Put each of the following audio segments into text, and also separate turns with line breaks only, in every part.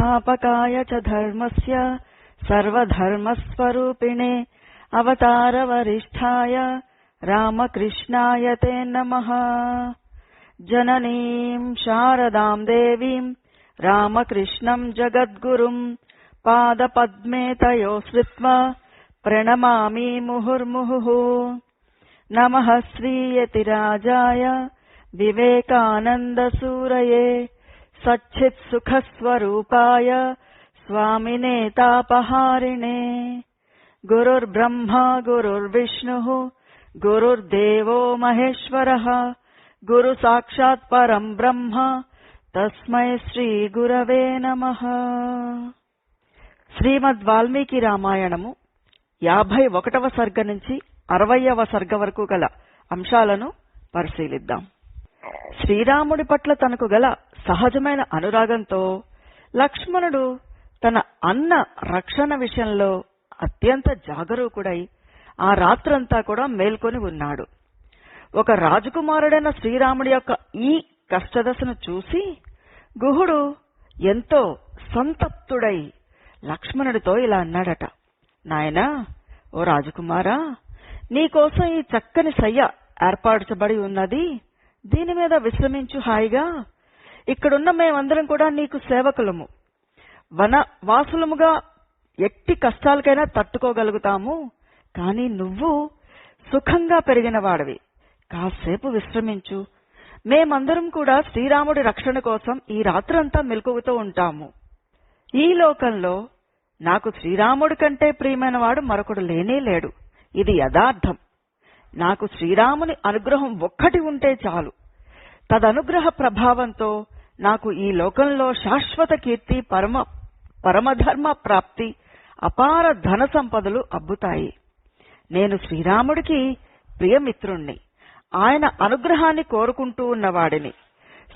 संस्थापकाय च धर्मस्य सर्वधर्मस्वरूपिणे अवतारवरिष्ठाय रामकृष्णाय ते नमः। जननीं शारदां देवीं रामकृष्णं जगद्गुरुं पादपद्मे तयोः श्रित्वा प्रणमामि मुहुर्मुहुः। नमः श्रीयतिराजाय विवेकानन्दसूरये सच्चित्सुखस्वरूपाय स्वामिने तापहारिणे। गुरुर्ब्रह्मा गुरुर्विष्णुः गुरुर्देवो महेश्वरः गुरुसाक्षात् परं ब्रह्म तस्मै శ్రీగురవే నమః। శ్రీమద్ వాల్మీకి రామాయణము 51వ సర్గ నుంచి 60వ సర్గ వరకు గల అంశాలను పరిశీలిద్దాం. శ్రీరాముడి పట్ల తనకు గల సహజమైన అనురాగంతో లక్ష్మణుడు తన అన్న రక్షణ విషయంలో అత్యంత జాగరూకుడై ఆ రాత్రంతా కూడా మేల్కొని ఉన్నాడు. ఒక రాజకుమారుడైన శ్రీరాముడి యొక్క ఈ కష్టదశను చూసి గుహుడు ఎంతో సంతప్తుడై లక్ష్మణుడితో ఇలా అన్నాడట, నాయనా ఓ రాజకుమారా, నీకోసం ఈ చక్కని శయ్య ఏర్పాటుచబడి ఉన్నది, దీని మీద విశ్రమించు హాయిగా. ఇక్కడున్న మేమందరం కూడా నీకు సేవకులము, వనవాసులముగా ఎట్టి కష్టాలకైనా తట్టుకోగలుగుతాము. కాని నువ్వు సుఖంగా పెరిగిన వాడివి, కాసేపు విశ్రమించు. మేమందరం కూడా శ్రీరాముడి రక్షణ కోసం ఈ రాత్రంతా మెలకువతో ఉంటాము. ఈ లోకంలో నాకు శ్రీరాముడి కంటే ప్రియమైన వాడు మరొకడు లేనే లేడు. ఇది యథార్థం. నాకు శ్రీరాముని అనుగ్రహం ఒక్కటి ఉంటే చాలు. తదనుగ్రహ ప్రభావంతో నాకు ఈ లోకంలో శాశ్వత కీర్తి, పరమధర్మ ప్రాప్తి, అపార ధన సంపదలు అబ్బుతాయి. నేను శ్రీరాముడికి ప్రియమిత్రుణ్ణి, ఆయన అనుగ్రహాన్ని కోరుకుంటూ ఉన్నవాడిని.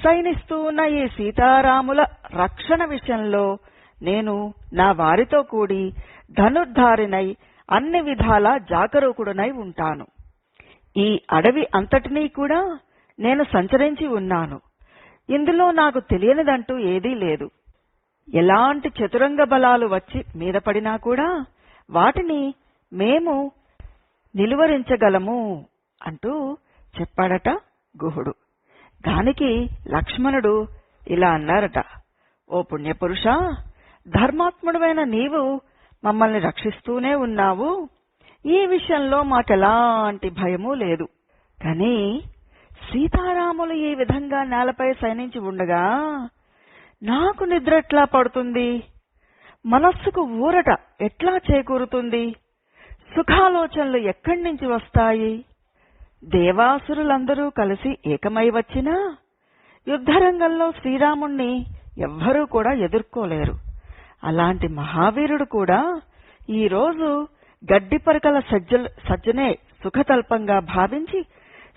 శయనిస్తూ ఉన్న ఈ సీతారాముల రక్షణ విషయంలో నేను నా వారితో కూడి ధనుర్ధారినై అన్ని విధాలా జాగరూకుడునై ఉంటాను. ఈ అడవి అంతటినీ కూడా నేను సంచరించి ఉన్నాను. ఇందులో నాకు తెలియనిదంటూ ఏదీ లేదు. ఎలాంటి చతురంగ బలాలు వచ్చి మీద పడినా కూడా వాటిని మేము నిలువరించగలము అంటూ చెప్పాడట గుహుడు. దానికి లక్ష్మణుడు ఇలా అన్నారట, ఓ పుణ్యపురుష, ధర్మాత్ముడైన నీవు మమ్మల్ని రక్షిస్తూనే ఉన్నావు. ఈ విషయంలో మాకెలాంటి భయమూ లేదు. కాని సీతారాములు ఈ విధంగా నేలపై శయనించి ఉండగా నాకు నిద్ర ఎట్లా పడుతుంది? మనస్సుకు ఊరట ఎట్లా చేకూరుతుంది? సుఖాలోచనలు ఎక్కడి నుంచి వస్తాయి? దేవాసురులందరూ కలిసి ఏకమై వచ్చినా యుద్ధరంగంలో శ్రీరాముణ్ణి ఎవ్వరూ కూడా ఎదుర్కోలేరు. అలాంటి మహావీరుడు కూడా ఈరోజు గడ్డిపరకల సజ్జనే సుఖతల్పంగా భావించి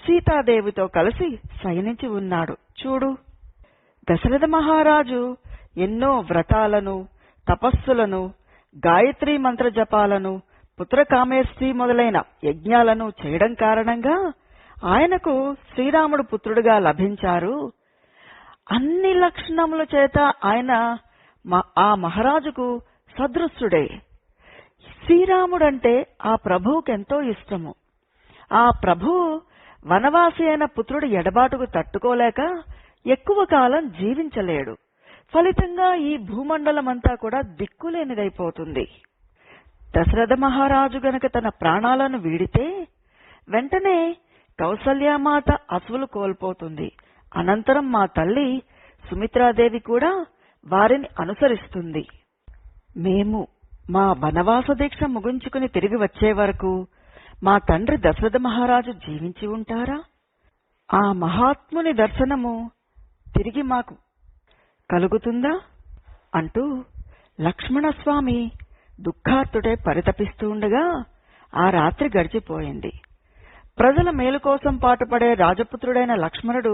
సీతాదేవితో కలిసి శయనించి ఉన్నాడు. చూడు, దశరథ మహారాజు ఎన్నో వ్రతాలను, తపస్సులను, గాయత్రీ మంత్ర జపాలను, పుత్రకామేష్టి మొదలైన యజ్ఞాలను చేయడం కారణంగా ఆయనకు శ్రీరాముడు పుత్రుడిగా లభించారు. అన్ని లక్షణముల చేత ఆయన ఆ మహారాజుకు సదృశుడే. శ్రీరాముడంటే ఆ ప్రభువుకెంతో ఇష్టము. ఆ ప్రభువు వనవాసి అయిన పుత్రుడి ఎడబాటుకు తట్టుకోలేక ఎక్కువ కాలం జీవించలేడు. ఫలితంగా ఈ భూమండలమంతా కూడా దిక్కులేనిదైపోతుంది. దశరథ మహారాజు గనక తన ప్రాణాలను వీడితే వెంటనే కౌసల్యామాత అసువులు కోల్పోతుంది. అనంతరం మా తల్లి సుమిత్రాదేవి కూడా వారిని అనుసరిస్తుంది. మేము మా వనవాస దీక్ష ముగించుకుని తిరిగి వచ్చే వరకు మా తండ్రి దశరథ మహారాజు జీవించి ఉంటారా? ఆ మహాత్ముని దర్శనము తిరిగి మాకు కలుగుతుందా అంటూ లక్ష్మణస్వామి దుఃఖార్తుడై పరితపిస్తూ ఉండగా ఆ రాత్రి గడిచిపోయింది. ప్రజల మేలు కోసం పాటుపడే రాజపుత్రుడైన లక్ష్మణుడు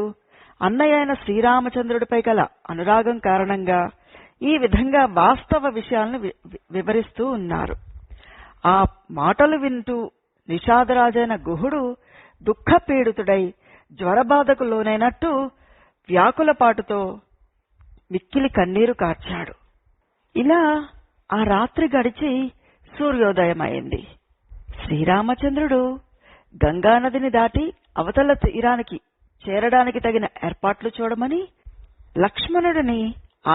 అన్నయ్య అయిన శ్రీరామచంద్రుడిపై గల అనురాగం కారణంగా ఈ విధంగా వాస్తవ విషయాలను వివరిస్తూ ఉన్నారు. ఆ మాటలు వింటూ నిషాదరాజైన గుహుడు దుఃఖపీడితుడై జ్వరబాధకు లోనైనట్టు వ్యాకులపాటుతో మిక్కిలి కన్నీరు కార్చాడు. ఇలా ఆ రాత్రి గడిచి సూర్యోదయమైంది. శ్రీరామచంద్రుడు గంగానదిని దాటి అవతల తీరానికి చేరడానికి తగిన ఏర్పాట్లు చూడమని లక్ష్మణుడిని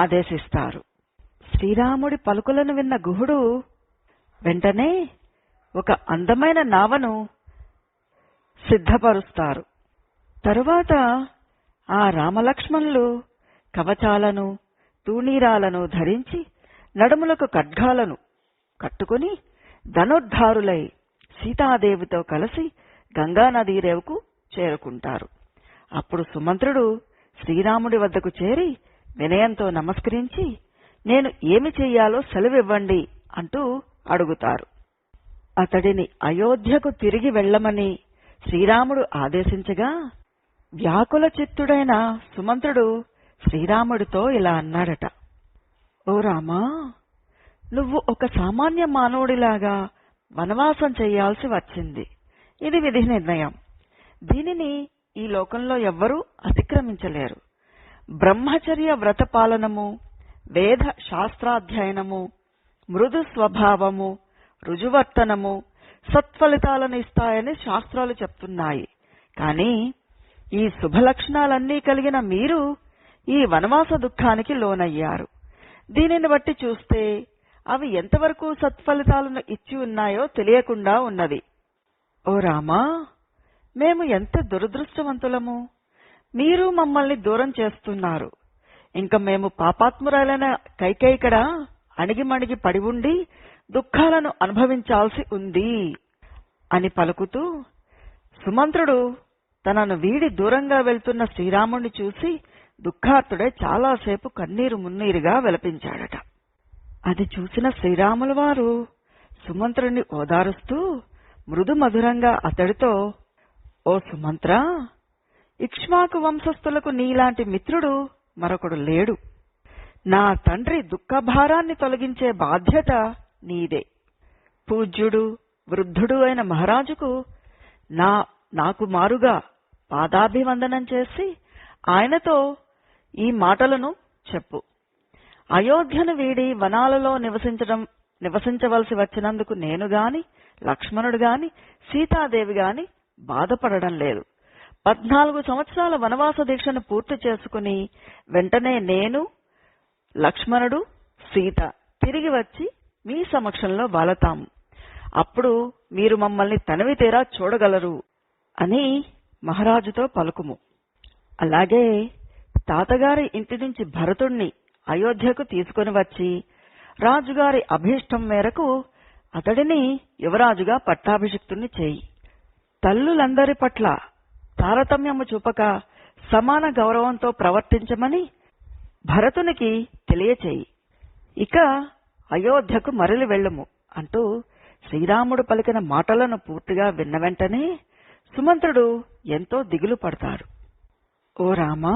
ఆదేశిస్తారు. శ్రీరాముడి పలుకులను విన్న గుహుడు వెంటనే ఒక అందమైన నావను సిద్ధపరుస్తారు. తరువాత ఆ రామలక్ష్మణులు కవచాలను తూణీరాలను ధరించి నడుములకు ఖడ్గాలను కట్టుకుని ధనుర్ధారులై సీతాదేవితో కలిసి గంగానదీ రేవుకు చేరుకుంటారు. అప్పుడు సుమంత్రుడు శ్రీరాముడి వద్దకు చేరి వినయంతో నమస్కరించి, నేను ఏమి చెయ్యాలో సెలవివ్వండి అంటూ అడుగుతారు. అతడిని అయోధ్యకు తిరిగి వెళ్లమని శ్రీరాముడు ఆదేశించగా వ్యాకుల చిత్తుడైన సుమంత్రుడు శ్రీరాముడితో ఇలా అన్నాడట. ఓ రామా, నువ్వు ఒక సామాన్య మానవుడిలాగా వనవాసం చెయ్యాల్సి వచ్చింది. ఇది విధి నిర్ణయం. దీనిని ఈ లోకంలో ఎవ్వరూ అతిక్రమించలేరు. బ్రహ్మచర్య వ్రతపాలనము, వేద శాస్త్రాధ్యయనము, మృదు స్వభావము, రుజువర్తనము సత్ఫలితాలను ఇస్తాయని శాస్త్రాలు చెప్తున్నాయి. కానీ ఈ శుభలక్షణాలన్నీ కలిగిన మీరు ఈ వనవాస దుఃఖానికి లోనయ్యారు. దీనిని బట్టి చూస్తే అవి ఎంతవరకు సత్ఫలితాలను ఇచ్చి ఉన్నాయో తెలియకుండా ఉన్నది. ఓ రామా, మేము ఎంత దురదృష్టవంతులము. మీరు మమ్మల్ని దూరం చేస్తున్నారు. ఇంక మేము పాపాత్మురాలైన కైకేయికడ అణిగిమణిగి పడి ఉండి దుఃఖాలను అనుభవించాల్సి ఉంది అని పలుకుతూ సుమంత్రుడు తనను వీడి దూరంగా వెళ్తున్న శ్రీరాముణ్ణి చూసి దుఃఖార్తుడై చాలాసేపు కన్నీరు మున్నీరుగా విలపించాడట. అది చూసిన శ్రీరాముల వారు సుమంత్రుణ్ణి ఓదారుస్తూ మృదు మధురంగా అతడితో, ఓ సుమంత్ర, ఇక్ష్వాకు వంశస్థులకు నీలాంటి మిత్రుడు మరొకడు లేడు. నా తండ్రి దుఃఖభారాన్ని తొలగించే బాధ్యత నీదే. పూజ్యుడు వృద్ధుడు అయిన మహారాజుకు నాకు మారుగా పాదాభివందనం చేసి ఆయనతో ఈ మాటలను చెప్పు. అయోధ్యను వీడి వనాలలో నివసించవలసి వచ్చినందుకు నేను గాని, లక్ష్మణుడు గాని, సీతాదేవి గాని బాధపడడం లేదు. 14 సంవత్సరాల వనవాస దీక్షను పూర్తి చేసుకుని వెంటనే నేను, లక్ష్మణుడు, సీత తిరిగి వచ్చి మీ సమక్షంలో వాలతాము. అప్పుడు మీరు మమ్మల్ని తనివి తీరా చూడగలరు అని మహారాజుతో పలుకుము. అలాగే తాతగారి ఇంటి నుంచి భరతుణ్ణి అయోధ్యకు తీసుకుని వచ్చి రాజుగారి అభీష్టం మేరకు అతడిని యువరాజుగా పట్టాభిషిక్తుణ్ణి చేయి. తల్లులందరి పట్ల తారతమ్యము చూపక సమాన గౌరవంతో ప్రవర్తించమని భరతునికి తెలియచేయి. ఇక అయోధ్యకు మరలి వెళ్ళుము అంటూ శ్రీరాముడు పలికిన మాటలను పూర్తిగా విన్న వెంటనే సుమంత్రుడు ఎంతో దిగులు పడతాడు. ఓ రామా,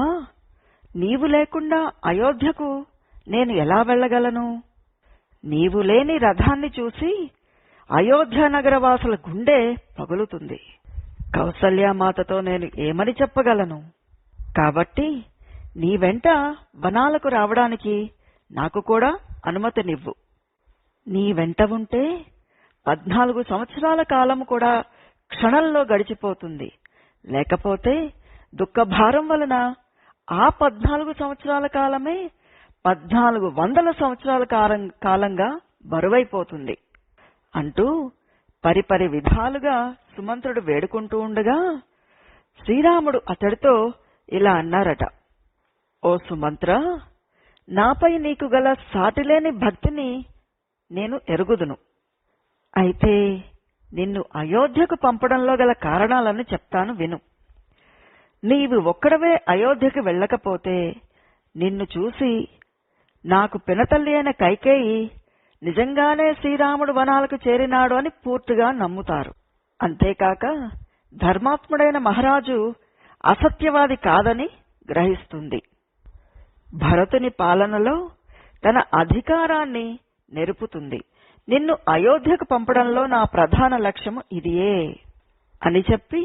నీవు లేకుండా అయోధ్యకు నేను ఎలా వెళ్ళగలను? నీవు లేని రథాన్ని చూసి అయోధ్య నగరవాసుల గుండె పగులుతుంది. కౌసల్యామాతతో నేను ఏమని చెప్పగలను? కాబట్టి నీ వెంట వనాలకు రావడానికి నాకు కూడా అనుమతినివ్వు. నీ వెంట ఉంటే 14 సంవత్సరాల కాలం కూడా క్షణంలో గడిచిపోతుంది. లేకపోతే దుఃఖభారం వలన ఆ 14 సంవత్సరాల కాలమే 1400 సంవత్సరాల కాలంగా బరువైపోతుంది అంటూ పరిపరి విధాలుగా సుమంత్రుడు వేడుకుంటూ ఉండగా శ్రీరాముడు అతడితో ఇలా అన్నారట. ఓ సుమంత్ర, నాపై నీకు గల సాటిలేని భక్తిని నేను ఎరుగుదును. అయితే నిన్ను అయోధ్యకు పంపడంలో గల కారణాలను చెప్తాను విను. నీవు ఒక్కడవే అయోధ్యకు వెళ్ళకపోతే నిన్ను చూసి నాకు పినతల్లి అయిన కైకేయి నిజంగానే శ్రీరాముడు వనాలకు చేరినాడు అని పూర్తిగా నమ్ముతారు. అంతేకాక ధర్మాత్ముడైన మహారాజు అసత్యవాది కాదని గ్రహిస్తుంది. భరతుని పాలనలో తన అధికారాన్ని నెరుపుతుంది. నిన్ను అయోధ్యకు పంపడంలో నా ప్రధాన లక్ష్యము ఇదియే అని చెప్పి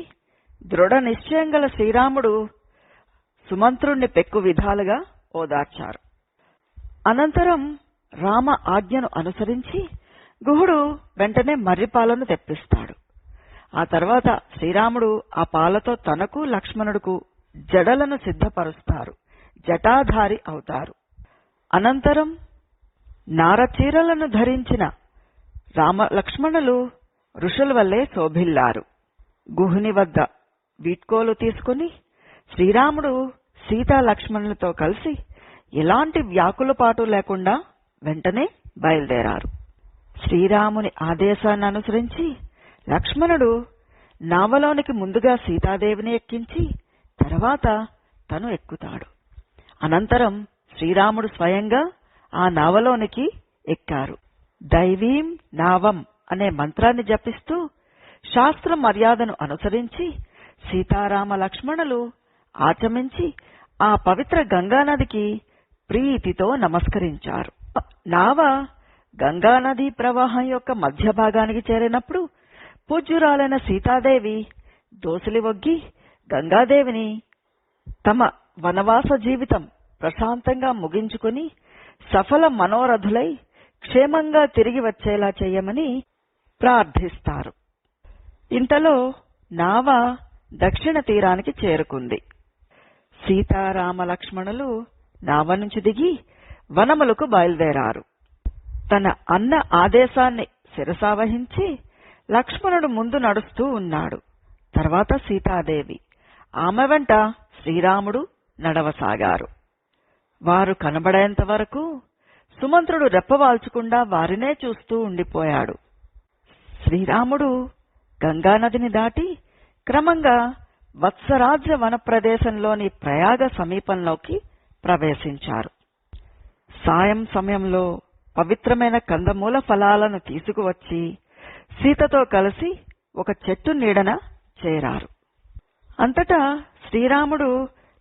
దృఢ నిశ్చయం గల శ్రీరాముడు సుమంత్రుణ్ణి పెక్కు విధాలుగా ఓదార్చారు. అనంతరం రామ ఆజ్ఞను అనుసరించి గుహుడు వెంటనే మర్రిపాలను తెప్పిస్తాడు. ఆ తర్వాత శ్రీరాముడు ఆ పాలతో తనకు లక్ష్మణుడుకు జడలను సిద్ధపరుస్తారు. జటాధారి అవుతారు. అనంతరం నారచీరలను ధరించిన లక్ష్మణులు ఋషుల వల్లే శోభిల్లారు. గుహుని వద్ద వీడ్కోలు తీసుకుని శ్రీరాముడు సీతా లక్ష్మణులతో కలిసి ఎలాంటి వ్యాకులపాటు లేకుండా వెంటనే బయలుదేరారు. శ్రీరాముని ఆదేశాన్ని అనుసరించి లక్ష్మణుడు నావలోనికి ముందుగా సీతాదేవిని ఎక్కించి తర్వాత తను ఎక్కుతాడు. అనంతరం శ్రీరాముడు స్వయంగా ఆ నావలోనికి ఎక్కారు. దైవీం నావం అనే మంత్రాన్ని జపిస్తూ శాస్త్ర మర్యాదను అనుసరించి సీతారామ లక్ష్మణులు ఆచమించి ఆ పవిత్ర గంగానదికి ప్రీతితో నమస్కరించారు. నావ గంగానదీ ప్రవాహం యొక్క మధ్య భాగానికి చేరినప్పుడు పూజ్యురాలైన సీతాదేవి దోసిలి ఒగ్గి గంగాదేవిని తమ వనవాస జీవితం ప్రశాంతంగా ముగించుకుని సఫల మనోరథులై క్షేమంగా తిరిగి వచ్చేలా చేయమని ప్రార్థిస్తారు. ఇంతలో నావ దక్షిణ తీరానికి చేరుకుంది. సీతారామ లక్ష్మణులు నావ నుంచి దిగి వనములకు బయలుదేరారు. తన అన్న ఆదేశాన్ని శిరసావహించి లక్ష్మణుడు ముందు నడుస్తూ ఉన్నాడు. తర్వాత సీతాదేవి, ఆమె వెంట శ్రీరాముడు నడవసాగారు. వారు కనబడేంత వరకు సుమంత్రుడు రెప్పవాల్చకుండా వారినే చూస్తూ ఉండిపోయాడు. శ్రీరాముడు గంగానదిని దాటి క్రమంగా వత్సరాజ్య వన ప్రదేశంలోని ప్రయాగ సమీపంలోకి ప్రవేశించారు. సాయం సమయంలో పవిత్రమైన కందమూల ఫలాలను తీసుకువచ్చి సీతతో కలిసి ఒక చెట్టు నీడన చేరారు. అంతటా శ్రీరాముడు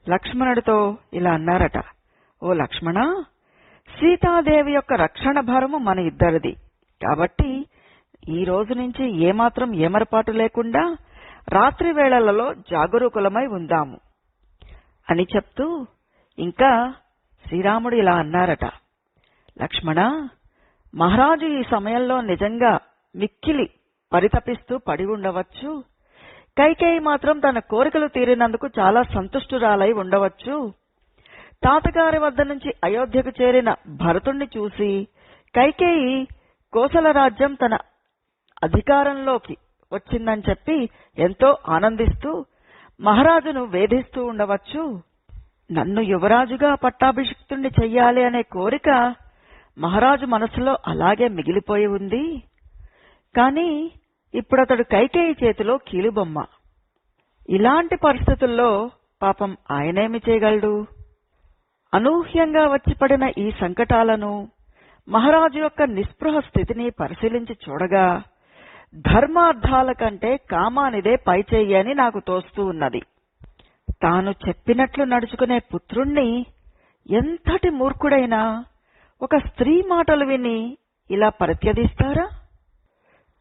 లక్ష్మణుడితో ఇలా అన్నారట, ఓ లక్ష్మణ, సీతాదేవి యొక్క రక్షణ భారము మన ఇద్దరిది. కాబట్టి ఈ రోజు నుంచి ఏమాత్రం ఏమరపాటు లేకుండా రాత్రి వేళలలో జాగరూకులమై ఉందాము అని చెప్తూ ఇంకా శ్రీరాముడు ఇలా అన్నారట, లక్ష్మణ, మహారాజు ఈ సమయంలో నిజంగా మిక్కిలి పరితపిస్తూ పడి ఉండవచ్చు. కైకేయి మాత్రం తన కోరికలు తీరినందుకు చాలా సంతుష్టురాలై ఉండవచ్చు. తాతగారి వద్ద నుంచి అయోధ్యకు చేరిన భరతుణ్ణి చూసి కైకేయి కోసల రాజ్యం తన అధికారంలోకి వచ్చిందని చెప్పి ఎంతో ఆనందిస్తూ మహారాజును వేధిస్తూ ఉండవచ్చు. నన్ను యువరాజుగా పట్టాభిషిక్తుణ్ణి చెయ్యాలి అనే కోరిక మహారాజు మనసులో అలాగే మిగిలిపోయి ఉంది. కాని ఇప్పుడతడు కైకేయి చేతిలో కీలుబొమ్మ. ఇలాంటి పరిస్థితుల్లో పాపం ఆయనేమి చేయగలడు? అనూహ్యంగా వచ్చిపడిన ఈ సంకటాలను, మహారాజు యొక్క నిస్పృహ స్థితిని పరిశీలించి చూడగా ధర్మార్థాల కంటే కామానిదే పైచేయి అని నాకు తోస్తూ ఉన్నది. తాను చెప్పినట్లు నడుచుకునే పుత్రుణ్ణి ఎంతటి మూర్ఖుడైనా ఒక స్త్రీ మాటలు విని ఇలా ప్రత్యదిస్తారా?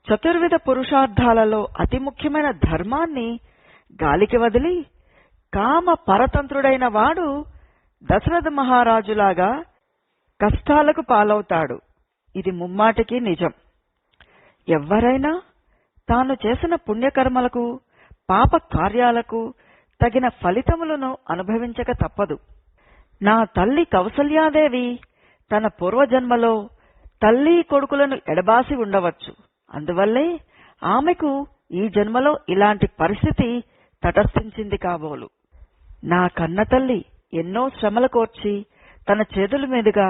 చతుర్విధ పురుషార్థాలలో అతి ముఖ్యమైన ధర్మాన్ని గాలికి వదిలి కామ పరతంత్రుడైన వాడు దశరథ మహారాజులాగా కష్టాలకు పాలవుతాడు. ఇది ముమ్మాటికి నిజం. ఎవ్వరైనా తాను చేసిన పుణ్యకర్మలకు, పాప కార్యాలకు తగిన ఫలితములను అనుభవించక తప్పదు. నా తల్లి కౌసల్యాదేవి తన పూర్వజన్మలో తల్లి కొడుకులను ఎడబాసి ఉండవచ్చు. అందువల్లే ఆమెకు ఈ జన్మలో ఇలాంటి పరిస్థితి తటస్థించింది కాబోలు. నా కన్నతల్లి ఎన్నో శ్రమలు కోర్చి తన చేతుల మీదుగా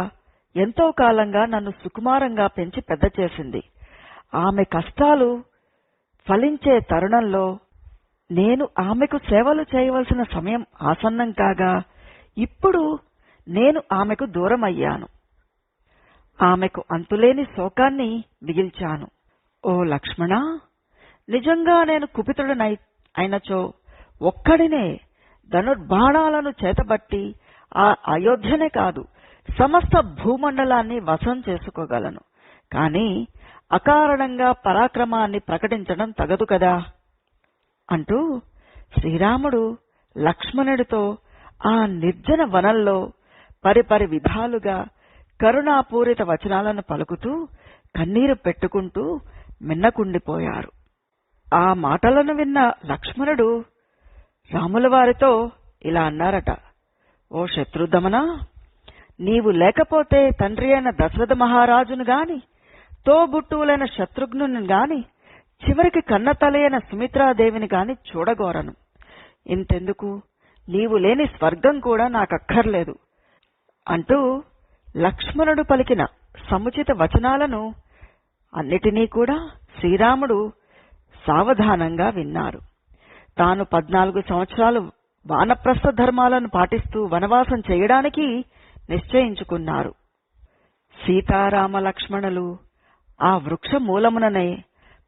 ఎంతో కాలంగా నన్ను సుకుమారంగా పెంచి పెద్ద చేసింది. ఆమె కష్టాలు ఫలించే తరుణంలో నేను ఆమెకు సేవలు చేయవలసిన సమయం ఆసన్నం కాగా ఇప్పుడు నేను ఆమెకు దూరమయ్యాను. ఆమెకు అంతులేని శోకాన్ని మిగిల్చాను. ఓ లక్ష్మణ, నిజంగా నేను కుపితుడనైనచో ఒక్కడినే ధనుర్బాణాలను చేతబట్టి ఆ అయోధ్యనే కాదు సమస్త భూమండలాన్ని వశం చేసుకోగలను. కాని అకారణంగా పరాక్రమాన్ని ప్రకటించడం తగదు కదా అంటూ శ్రీరాముడు లక్ష్మణుడితో ఆ నిర్జన వనంలో పరిపరి విధాలుగా కరుణాపూరిత వచనాలను పలుకుతూ కన్నీరు పెట్టుకుంటూ మిన్నకుండిపోయారు. ఆ మాటలను విన్న లక్ష్మణుడు రాముల వారితో ఇలా అన్నారట, ఓ శత్రుదమనా, నీవు లేకపోతే తండ్రి అయిన దశరథ మహారాజును గాని, తోబుట్టువులైన శత్రుఘ్నుని గాని, చివరికి కన్నతల్లి అయిన సుమిత్రాదేవిని గాని చూడగోరను. ఇంతెందుకు, నీవు లేని స్వర్గం కూడా నాకక్కర్లేదు అంటూ లక్ష్మణుడు పలికిన సముచిత వచనాలను అన్నిటినీ కూడా శ్రీరాముడు సావధానంగా విన్నారు. తాను 14 సంవత్సరాలు వానప్రస్థ ధర్మాలను పాటిస్తూ వనవాసం చేయడానికి నిశ్చయించుకున్నారు. సీతారామ లక్ష్మణులు ఆ వృక్ష మూలముననే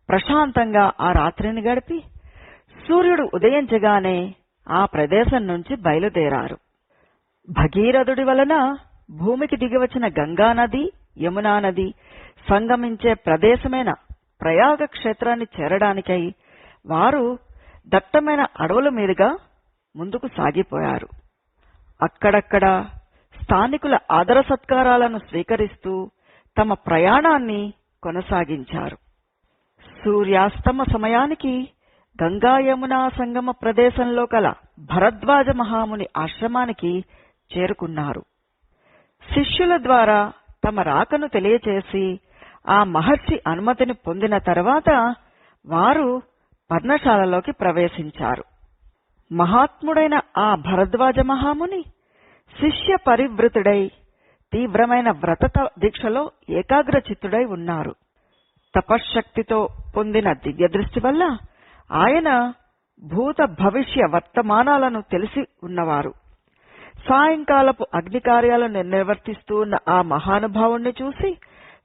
ప్రశాంతంగా ఆ రాత్రిని గడిపి సూర్యుడు ఉదయించగానే ఆ ప్రదేశం నుంచి బయలుదేరారు. భగీరథుడి వలన భూమికి దిగివచ్చిన గంగానది, యమునా నది సంగమించే ప్రదేశమైన ప్రయాగ క్షేత్రాన్ని చేరడానికై వారు దట్టమైన అడవుల మీదుగా ముందుకు సాగిపోయారు. అక్కడక్కడ స్థానికుల ఆదర సత్కారాలను స్వీకరిస్తూ తమ ప్రయాణాన్ని కొనసాగించారు. సూర్యాస్తమ సమయానికి గంగా యమునా సంగమ ప్రదేశంలో కల భరద్వాజ మహాముని ఆశ్రమానికి చేరుకున్నారు. శిష్యుల ద్వారా తమ రాకను తెలియచేసి ఆ మహర్షి అనుమతిని పొందిన తర్వాత వారు పర్ణశాలలోకి ప్రవేశించారు. మహాత్ముడైన ఆ భరద్వాజ మహాముని శిష్య పరివృతుడై తీవ్రమైన వ్రత దీక్షలో ఏకాగ్రచిత్తుడై ఉన్నారు. తపశ్శక్తితో పొందిన దివ్యదృష్టి వల్ల ఆయన భూత భవిష్య వర్తమానాలను తెలిసి ఉన్నవారు. సాయంకాలపు అగ్నికార్యాలను నిర్వర్తిస్తూ ఉన్న ఆ మహానుభావుణ్ణి చూసి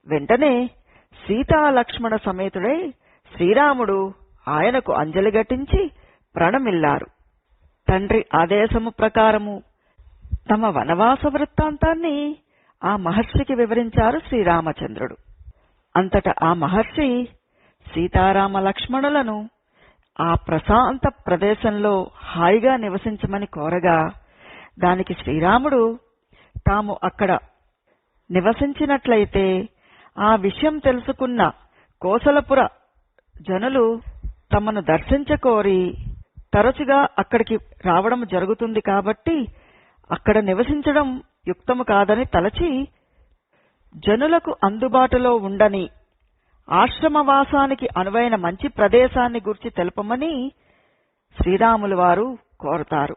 వెంటనే సీతాలక్ష్మణ సమేతుడై శ్రీరాముడు ఆయనకు అంజలి ఘటించి ప్రణమిల్లారు. తండ్రి ఆదేశము ప్రకారము తమ వనవాస వృత్తాంతాన్ని ఆ మహర్షికి వివరించారు శ్రీరామచంద్రుడు. అంతటా ఆ మహర్షి సీతారామ లక్ష్మణులను ఆ ప్రశాంత ప్రదేశంలో హాయిగా నివసించమని కోరగా దానికి శ్రీరాముడు తాము అక్కడ నివసించినట్లయితే ఆ విషయం తెలుసుకున్న కోసలపుర జనులు తమను దర్శించకోరి తరచుగా అక్కడికి రావడం జరుగుతుంది కాబట్టి అక్కడ నివసించడం యుక్తము కాదని తలచి జనులకు అందుబాటులో ఉండని ఆశ్రమవాసానికి అనువైన మంచి ప్రదేశాన్ని గురించి తెలుపమని శ్రీరాములు వారు కోరతారు.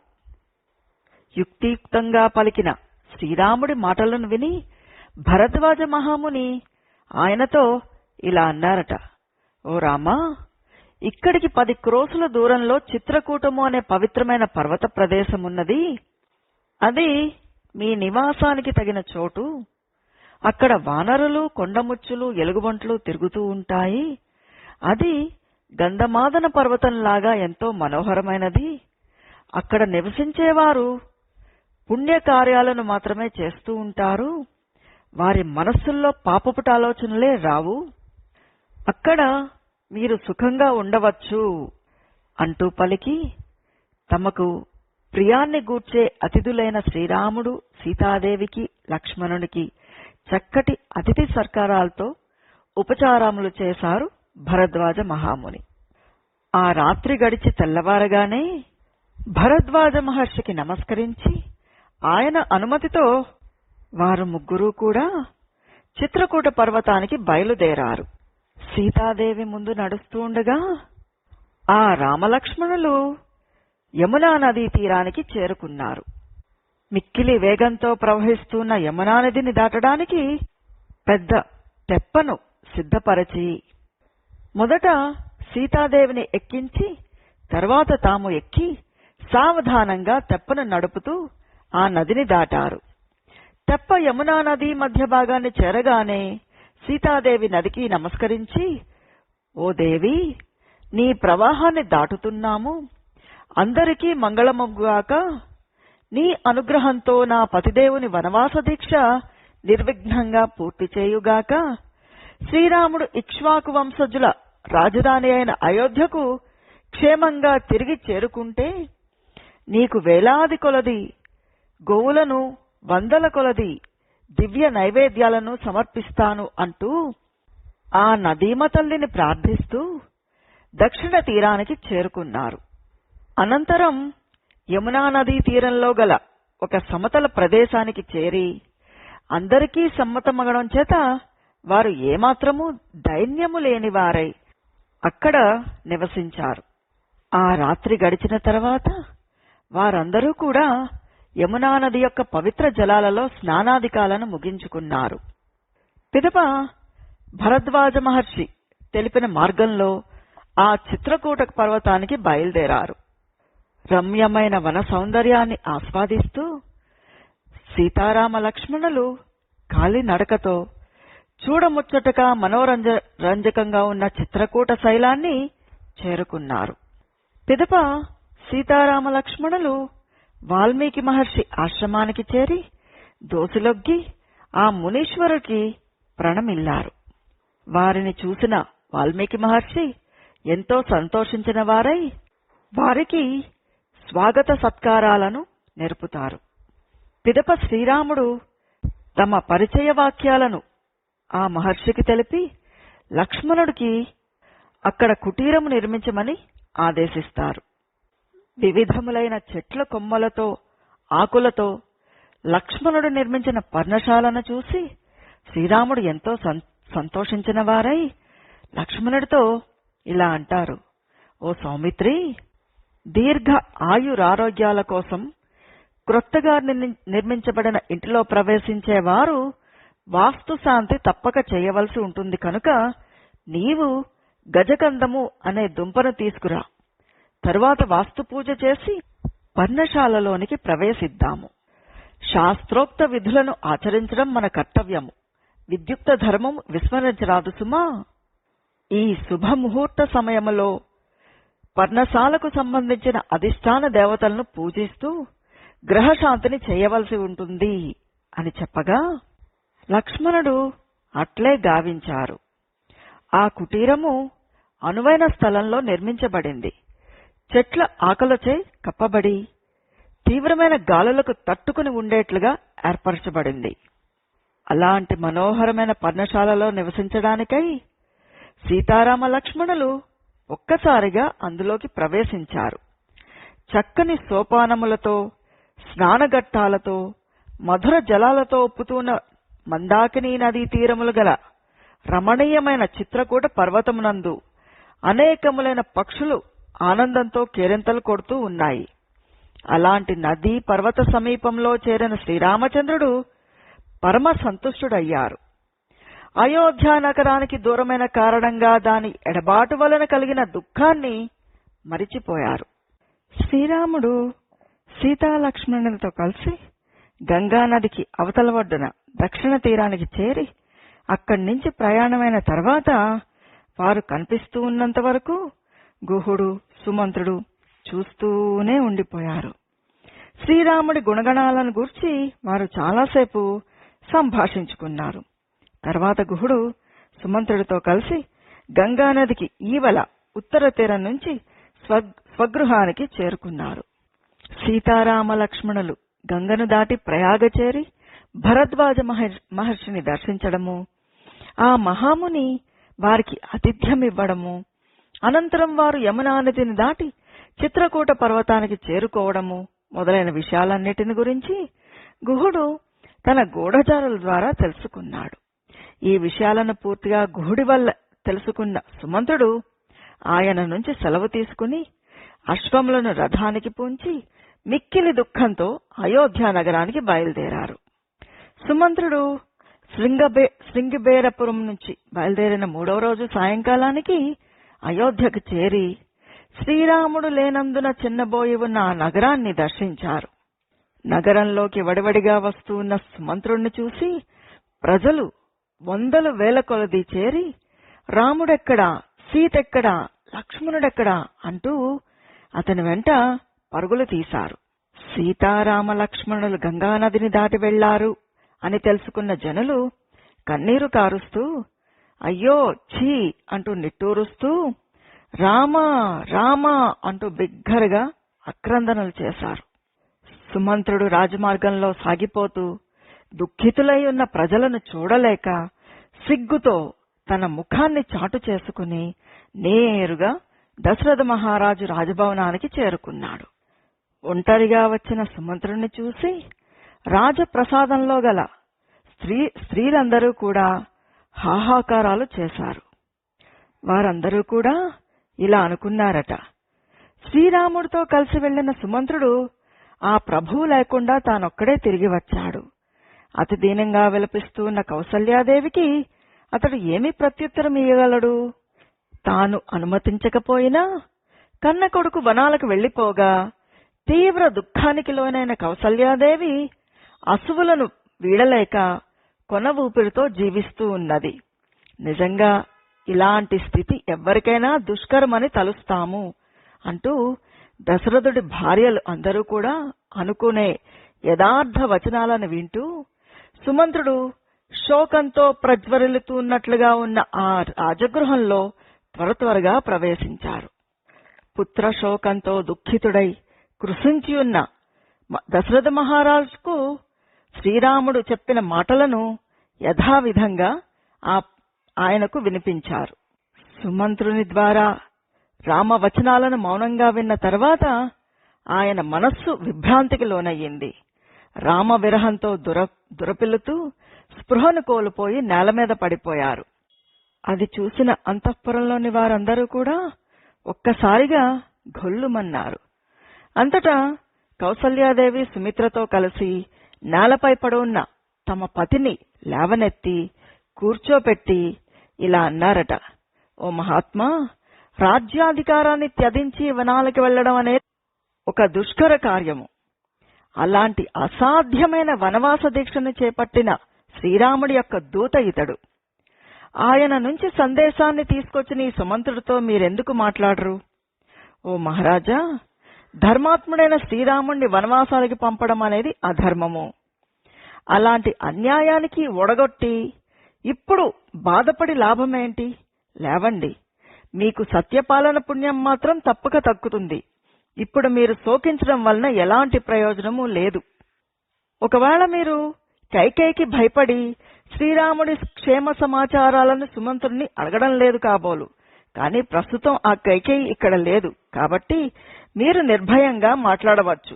యుక్తియుక్తంగా పలికిన శ్రీరాముడి మాటలను విని భరద్వాజ మహాముని ఆయనతో ఇలా అన్నారట, ఓ రామా, ఇక్కడికి 10 క్రోసుల దూరంలో చిత్రకూటము అనే పవిత్రమైన పర్వత ప్రదేశమున్నది. అది మీ నివాసానికి తగిన చోటు. అక్కడ వానరులు, కొండముచ్చులు, ఎలుగుబంట్లు తిరుగుతూ ఉంటాయి. అది గంధమాదన పర్వతంలాగా ఎంతో మనోహరమైనది. అక్కడ నివసించేవారు పుణ్యకార్యాలను మాత్రమే చేస్తూ ఉంటారు. వారి మనస్సుల్లో పాపపుట ఆలోచనలే రావు. అక్కడ మీరు సుఖంగా ఉండవచ్చు అంటూ పలికి తమకు ప్రియాన్ని గూర్చే అతిథులైన శ్రీరాముడు, సీతాదేవికి, లక్ష్మణునికి చక్కటి అతిథి సత్కారాలతో ఉపచారములు చేశారు భరద్వాజ మహాముని. ఆ రాత్రి గడిచి తెల్లవారగానే భరద్వాజ మహర్షికి నమస్కరించి ఆయన అనుమతితో వారు ముగ్గురూ కూడా చిత్రకూట పర్వతానికి బయలుదేరారు. సీతాదేవి ముందు నడుస్తూ ఉండగా ఆ రామలక్ష్మణులు యమునా నదీ తీరానికి చేరుకున్నారు. మిక్కిలి వేగంతో ప్రవహిస్తున్న యమునా నదిని దాటడానికి పెద్ద తెప్పను సిద్ధపరచి మొదట సీతాదేవిని ఎక్కించి తర్వాత తాము ఎక్కి సావధానంగా తెప్పను నడుపుతూ ఆ నదిని దాటారు. తెప్ప యమునా నది మధ్య భాగాన్ని చేరగానే సీతాదేవి నదికి నమస్కరించి, ఓ దేవి, నీ ప్రవాహాన్ని దాటుతున్నాము. అందరికీ మంగళముగాక. నీ అనుగ్రహంతో నా పతిదేవుని వనవాస దీక్ష నిర్విఘ్నంగా పూర్తి చేయుగాక. శ్రీరాముడు ఇక్ష్వాకు వంశజుల రాజధాని అయిన అయోధ్యకు క్షేమంగా తిరిగి చేరుకుంటే నీకు వేలాది కొలది గోవులను, వందల కొలది దివ్య నైవేద్యాలను సమర్పిస్తాను అంటూ ఆ నదీమ తల్లిని ప్రార్థిస్తూ దక్షిణ తీరానికి చేరుకున్నారు. అనంతరం యమునా నదీ తీరంలో గల ఒక సమతల ప్రదేశానికి చేరి అందరికీ సమ్మతమగడం చేత వారు ఏమాత్రమూ దైన్యము లేనివారై అక్కడ నివసించారు. ఆ రాత్రి గడిచిన తర్వాత వారందరూ కూడా యమునా నది యొక్క పవిత్ర జలాలలో స్నానాధికాలను ముగించుకున్నారు. పిదప భరద్వాజ మహర్షి తెలిపిన మార్గంలో ఆ చిత్రకూట పర్వతానికి బయలుదేరారు. రమ్యమైన వన సౌందర్యాన్ని ఆస్వాదిస్తూ సీతారామ లక్ష్మణులు కాలినడకతో చూడముచ్చటగా మనోరంజకంగా ఉన్న చిత్రకూట శైలాన్ని చేరుకున్నారు. పిదప సీతారామ లక్ష్మణులు వాల్మీకి మహర్షి ఆశ్రమానికి చేరి దోసిలొగ్గి ఆ మునీశ్వరుడికి ప్రణమిల్లారు. వారిని చూసిన వాల్మీకి మహర్షి ఎంతో సంతోషించిన వారై వారికి స్వాగత సత్కారాలను నెరుపుతారు. పిదప శ్రీరాముడు తమ పరిచయ వాక్యాలను ఆ మహర్షికి తెలిపి లక్ష్మణుడికి అక్కడ కుటీరము నిర్మించమని ఆదేశిస్తారు. వివిధములైన చెట్ల కొమ్మలతో ఆకులతో లక్ష్మణుడు నిర్మించిన పర్ణశాలను చూసి శ్రీరాముడు ఎంతో సంతోషించిన వారై లక్ష్మణుడితో ఇలా అంటారు: ఓ సౌమిత్రి, దీర్ఘ ఆయురారోగ్యాల కోసం క్రొత్తగా నిర్మించబడిన ఇంటిలో ప్రవేశించేవారు వాస్తుశాంతి తప్పక చేయవలసి ఉంటుంది కనుక నీవు గజకందము అనే దుంపను తీసుకురా. తరువాత వాస్తుపూజ చేసి పర్ణశాలలోనికి ప్రవేశిద్దాము. శాస్త్రోక్త విధులను ఆచరించడం మన కర్తవ్యము. విద్యుక్త ధర్మం విస్మరించరాదు సుమా. ఈ శుభముహూర్త సమయములో పర్ణశాలకు సంబంధించిన అధిష్టాన దేవతలను పూజిస్తూ గ్రహశాంతిని చేయవలసి ఉంటుంది అని చెప్పగా లక్ష్మణుడు అట్లే గావించారు. ఆ కుటీరము అనువైన స్థలంలో నిర్మించబడింది. చెట్ల ఆకులచే కప్పబడి తీవ్రమైన గాలులకు తట్టుకుని ఉండేట్లుగా ఏర్పరచబడింది. అలాంటి మనోహరమైన పర్ణశాలలో నివసించడానికై సీతారామ లక్ష్మణులు ఒక్కసారిగా అందులోకి ప్రవేశించారు. చక్కని సోపానములతో, స్నానఘట్టాలతో, మధుర జలాలతో ఉప్పుతూన్న మందాకినీ నదీ తీరములు గల రమణీయమైన చిత్రకూట పర్వతమునందు అనేకములైన పక్షులు ఆనందంతో కేరింతలు కొడుతూ ఉన్నాయి. అలాంటి నదీ పర్వత సమీపంలో చేరిన శ్రీరామచంద్రుడు పరమ సంతుష్టుడయ్యారు. అయోధ్య నగరానికి దూరమైన కారణంగా దాని ఎడబాటు వలన కలిగిన దుఃఖాన్ని మరిచిపోయారు. శ్రీరాముడు సీతాలక్ష్మణులతో కలిసి గంగానదికి అవతల ఒడ్డున దక్షిణ తీరానికి చేరి అక్కడి నుంచి ప్రయాణమైన తర్వాత వారు కనిపిస్తూ ఉన్నంత వరకు గుహుడు, సుమంత్రుడు చూస్తూనే ఉండిపోయారు. శ్రీరాముడి గుణగణాలను గూర్చి వారు చాలాసేపు సంభాషించుకున్నారు. తర్వాత గుహుడు సుమంత్రుడితో కలిసి గంగానదికి ఈవల ఉత్తర తీరం నుంచి స్వగృహానికి చేరుకున్నారు. సీతారామ లక్ష్మణులు గంగను దాటి ప్రయాగ చేరి భరద్వాజ మహర్షిని దర్శించడము, ఆ మహాముని వారికి ఆతిథ్యమివ్వడము, అనంతరం వారు యమునా నదిని దాటి చిత్రకూట పర్వతానికి చేరుకోవడము మొదలైన విషయాలన్నిటిని గురించి గుహుడు తన గూఢచారుల ద్వారా తెలుసుకున్నాడు. ఈ విషయాలను పూర్తిగా గుహుడి వల్ల తెలుసుకున్న సుమంతుడు ఆయన నుంచి సెలవు తీసుకుని అశ్వములను రథానికి పూంచి మిక్కిలి దుఃఖంతో అయోధ్య నగరానికి బయలుదేరారు. సుమంత్రుడు శృంగిబేరపురం నుంచి బయలుదేరిన 3వ రోజు సాయంకాలానికి అయోధ్యకు చేరి శ్రీరాముడు లేనందున చిన్నబోయి ఉన్న ఆ నగరాన్ని దర్శించారు. నగరంలోకి వడివడిగా వస్తూ ఉన్న సుమంత్రుణ్ణి చూసి ప్రజలు వందలు వేల కొలది చేరి రాముడెక్కడా, సీతెక్కడా, లక్ష్మణుడెక్కడా అంటూ అతని వెంట పరుగులు తీశారు. సీతారామ లక్ష్మణులు గంగానదిని దాటి వెళ్లారు అని తెలుసుకున్న జనులు కన్నీరు కారుస్తూ అయ్యో ఛీ అంటూ నిట్టూరుస్తూ రామా రామా అంటూ బిగ్గరగా ఆక్రందనలు చేశారు. సుమంత్రుడు రాజమార్గంలో సాగిపోతూ దుఃఖితులై ఉన్న ప్రజలను చూడలేక సిగ్గుతో తన ముఖాన్ని చాటు చేసుకుని నేరుగా దశరథ మహారాజు రాజభవనానికి చేరుకున్నాడు. ఒంటరిగా వచ్చిన సుమంత్రుణ్ణి చూసి రాజప్రసాదంలో గల స్త్రీలందరూ కూడా హాహాకారాలు చేశారు. వారందరూ కూడా ఇలా అనుకున్నారట, శ్రీరాముడితో కలిసి వెళ్లిన సుమంత్రుడు ఆ ప్రభువు లేకుండా తానొక్కడే తిరిగి వచ్చాడు. అతి దీనంగా విలపిస్తూ ఉన్న కౌసల్యాదేవికి అతడు ఏమి ప్రత్యుత్తరం ఇయ్యగలడు? తాను అనుమతించకపోయినా కన్న కొడుకు వనాలకు వెళ్లిపోగా తీవ్ర దుఃఖానికి లోనైన కౌసల్యాదేవి అసువులను వీడలేక కొన ఊపిరితో జీవిస్తూ ఉన్నది. నిజంగా ఇలాంటి స్థితి ఎవ్వరికైనా దుష్కరమని తలుస్తాము అంటూ దశరథుడి భార్యలు అందరూ కూడా అనుకునే యథార్థ వచనాలను వింటూ సుమంత్రుడు శోకంతో ప్రజ్వరిల్లుతున్నట్లుగా ఉన్న ఆ రాజగృహంలో త్వరగా ప్రవేశించారు. పుత్ర శోకంతో దుఃఖితుడై కృశించి ఉన్న దశరథ మహారాజుకు శ్రీరాముడు చెప్పిన మాటలను యథావిధంగా ఆయనకు వినిపించారు. సుమంత్రుని ద్వారా రామవచనాలను మౌనంగా విన్న తర్వాత ఆయన మనస్సు విభ్రాంతికి లోనయ్యింది. రామ విరహంతో దురపిల్లుతూ స్పృహను కోల్పోయి నేలమీద పడిపోయారు. అది చూసిన అంతఃపురంలోని వారందరూ కూడా ఒక్కసారిగా గొల్లుమన్నారు. అంతటా కౌసల్యాదేవి సుమిత్రతో కలిసి నేలపై పడున్న తమ పతిని లేవనెత్తి కూర్చోపెట్టి ఇలా అన్నారట, ఓ మహాత్మా, రాజ్యాధికారాన్ని త్యజించి వనాలకి వెళ్లడం అనేది ఒక దుష్కర కార్యము. అలాంటి అసాధ్యమైన వనవాస దీక్షను చేపట్టిన శ్రీరాముడి యొక్క దూత ఇతడు. ఆయన నుంచి సందేశాన్ని తీసుకొచ్చిన ఈ సుమంత్రుడితో మీరెందుకు మాట్లాడరు? ఓ మహారాజా, ధర్మాత్ముడైన శ్రీరాముణ్ణి వనవాసాలకి పంపడం అనేది అధర్మము. అలాంటి అన్యాయానికి ఒడగొట్టి ఇప్పుడు బాధపడి లాభమేంటి? లేవండి, మీకు సత్యపాలన పుణ్యం మాత్రం తప్పక దక్కుతుంది. ఇప్పుడు మీరు శోకించడం వలన ఎలాంటి ప్రయోజనమూ లేదు. ఒకవేళ మీరు కైకేయికి భయపడి శ్రీరాముడి క్షేమ సమాచారాలను సుమంత్రుణ్ణి అడగడం లేదు కాబోలు. కానీ ప్రస్తుతం ఆ కైకేయి ఇక్కడ లేదు కాబట్టి మీరు నిర్భయంగా మాట్లాడవచ్చు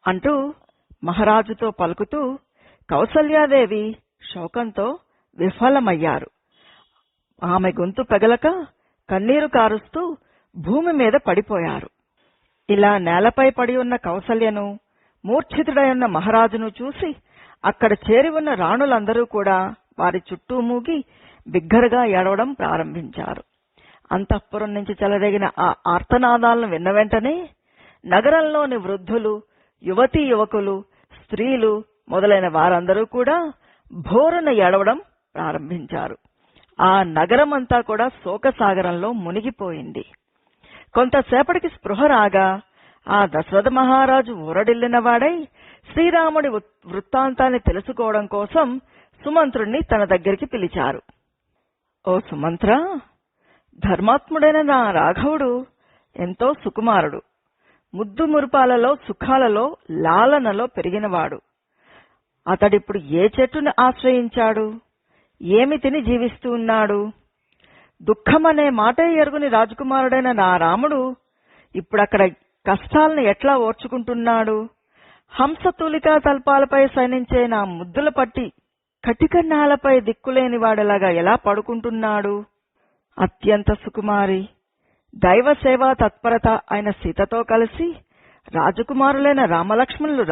అంటూ మహారాజుతో పలుకుతూ కౌసల్యాదేవి శోకంతో విఫలమయ్యారు. ఆమె గొంతు పెగలక కన్నీరు కారుస్తూ భూమి మీద పడిపోయారు. ఇలా నేలపై పడి ఉన్న కౌసల్యను, మూర్ఛితుడై ఉన్న మహారాజును చూసి అక్కడ చేరి ఉన్న రాణులందరూ కూడా వారి చుట్టూ మూగి బిగ్గరగా ఏడవడం ప్రారంభించారు. అంతఃపురం నుంచి చెలరేగిన ఆ ఆర్తనాదాలను విన్న వెంటనే నగరంలోని వృద్ధులు, యువతీ యువకులు, స్త్రీలు మొదలైన వారందరూ కూడా భోరున ఏడవడం ప్రారంభించారు. ఆ నగరమంతా కూడా శోకసాగరంలో మునిగిపోయింది. కొంతసేపటికి స్పృహ రాగా ఆ దశరథ మహారాజు ఊరడిల్లినవాడై శ్రీరాముడి వృత్తాంతాన్ని తెలుసుకోవడం కోసం సుమంత్రుణ్ణి తన దగ్గరికి పిలిచారు. ఓ సుమంత్ర, ధర్మాత్ముడైన నా రాఘవుడు ఎంతో సుకుమారుడు. ముద్దు మురుపాలలో, సుఖాలలో, లాలనలో పెరిగినవాడు. అతడిప్పుడు ఏ చెట్టును ఆశ్రయించాడు? ఏమి తిని జీవిస్తూ ఉన్నాడు? దుఃఖమనే మాటే ఎరుగుని రాజకుమారుడైన నా రాముడు ఇప్పుడక్కడ కష్టాలను ఎట్లా ఓర్చుకుంటున్నాడు? హంసతూలికా తల్పాలపై శయనించే నా ముద్దుల పట్టి కటికన్నాలపై దిక్కులేని వాడిలాగా ఎలా పడుకుంటున్నాడు? అత్యంత సుకుమారి, దైవ సేవా తత్పరత అయిన సీతతో కలిసి రాజకుమారులైన రామలక్ష్మణులు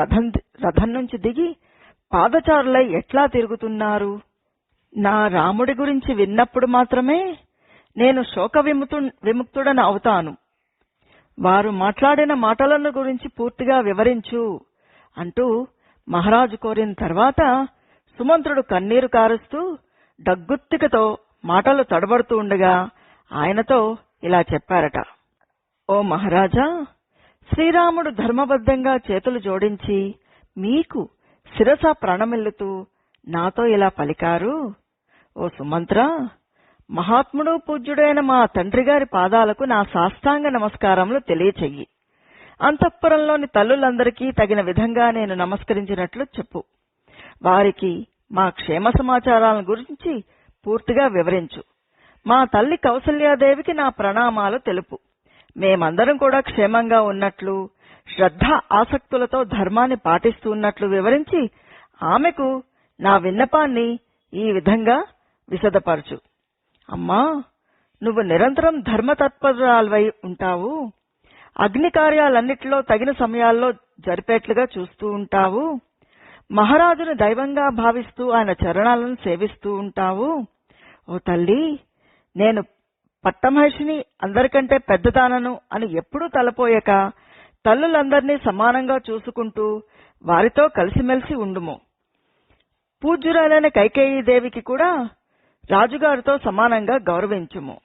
రథం నుంచి దిగి పాదచారులై ఎట్లా తిరుగుతున్నారు? నా రాముడి గురించి విన్నప్పుడు మాత్రమే నేను శోక విముక్తుడని అవుతాను. వారు మాట్లాడిన మాటలను గురించి పూర్తిగా వివరించు అంటూ మహారాజు కోరిన తర్వాత సుమంత్రుడు కన్నీరు కారుస్తూ దగ్గుత్తికతో మాటలు తడబడుతూ ఉండగా ఆయనతో ఇలా చెప్పారట, ఓ మహారాజా, శ్రీరాముడు ధర్మబద్ధంగా చేతులు జోడించి మీకు శిరస ప్రణమిల్లుతూ నాతో ఇలా పలికారు, ఓ సుమంత్ర, మహాత్ముడు పూజ్యుడైన మా తండ్రి గారి పాదాలకు నా సాష్టాంగ నమస్కారములు తెలియచెయ్యి. అంతఃపురంలోని తల్లులందరికీ తగిన విధంగా నేను నమస్కరించినట్లు చెప్పు. వారికి మా క్షేమ సమాచారాల గురించి పూర్తిగా వివరించు. మా తల్లి కౌసల్యాదేవికి నా ప్రణామాలు తెలుపు. మేమందరం కూడా క్షేమంగా ఉన్నట్లు, శ్రద్ధ ఆసక్తులతో ధర్మాన్ని పాటిస్తూ ఉన్నట్లు వివరించి ఆమెకు నా విన్నపాన్ని ఈ విధంగా విశదపరచు. అమ్మా, నువ్వు నిరంతరం ధర్మతత్పరురాలవై ఉంటావు. అగ్ని కార్యాలన్నిటిలో తగిన సమయాల్లో జరిపేట్లుగా చూస్తూ ఉంటావు. మహారాజును దైవంగా భావిస్తూ ఆయన చరణాలను సేవిస్తూ ఉంటావు. ఓ తల్లి, నేను పట్టమహిషిని, అందరికంటే పెద్దదానను అని ఎప్పుడూ తలపోయక తల్లులందరినీ సమానంగా చూసుకుంటూ వారితో కలిసిమెలిసి ఉండుము. పూజ్యురాలైన కైకేయీదేవికి కూడా రాజుగారితో సమానంగా గౌరవించుము.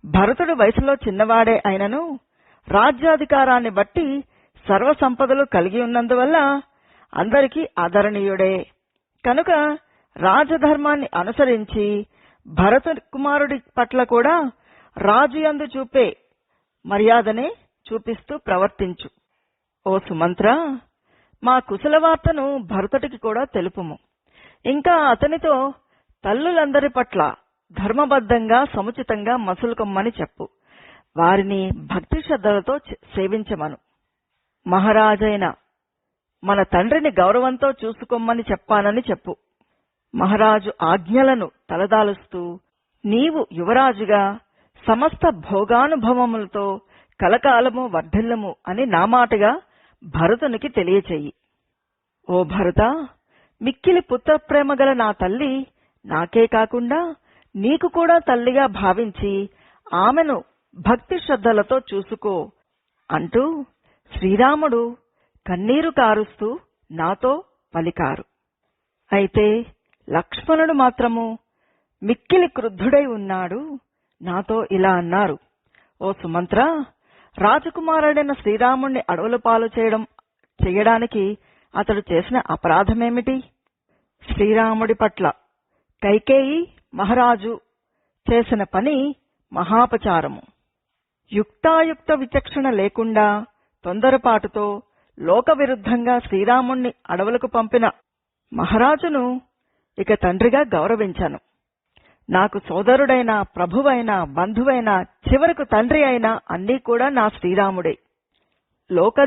భరతుడు వయసులో చిన్నవాడే అయినను రాజ్యాధికారాన్ని బట్టి సర్వసంపదలు కలిగి ఉన్నందువల్ల అందరికీ ఆదరణీయుడే. కనుక రాజధర్మాన్ని అనుసరించి భరత కుమారుడి పట్ల కూడా రాజు యందు చూపే మర్యాదనే చూపిస్తూ ప్రవర్తించు. ఓ సుమంత్ర, మా కుశల వార్తను భరతుడికి కూడా తెలుపుము. ఇంకా అతనితో తల్లులందరి పట్ల ధర్మబద్ధంగా సముచితంగా మసులుకొమ్మని చెప్పు. వారిని భక్తి శ్రద్ధలతో సేవించమను. మహారాజైన మన తండ్రిని గౌరవంతో చూసుకోమని చెప్పానని చెప్పు. మహారాజు ఆజ్ఞలను తలదాలుస్తూ నీవు యువరాజుగా సమస్త భోగానుభవములతో కలకాలము వర్ధిల్లము అని నా మాటగా భరతునికి తెలియచెయ్యి. ఓ భరత, మిక్కిలి పుత్రప్రేమ గల నా తల్లి నాకే కాకుండా నీకు కూడా తల్లిగా భావించి ఆమెను భక్తి శ్రద్ధలతో చూసుకో అంటూ శ్రీరాముడు కన్నీరు కారుస్తూ నాతో పలికారు. అయితే లక్ష్మణుడు మాత్రము మిక్కిలి క్రుద్ధుడై ఉన్నాడు. నాతో ఇలా అన్నారు: ఓ సుమంత్ర, రాజకుమారుడైన శ్రీరాముణ్ణి అడవుల పాలు చేయడానికి అతడు చేసిన అపరాధమేమిటి? శ్రీరాముడి పట్ల కైకేయి మహారాజు చేసిన పని మహాపచారము. యుక్తాయుక్త విచక్షణ లేకుండా తొందరపాటుతో లోక విరుద్ధంగా శ్రీరాముణ్ణి అడవులకు పంపిన మహారాజును ఇక తండ్రిగా గౌరవించను. నాకు సోదరుడైన, ప్రభువైన, బంధువైన, చివరకు తండ్రి అయినా అన్నీ కూడా నా శ్రీరాముడే. లోక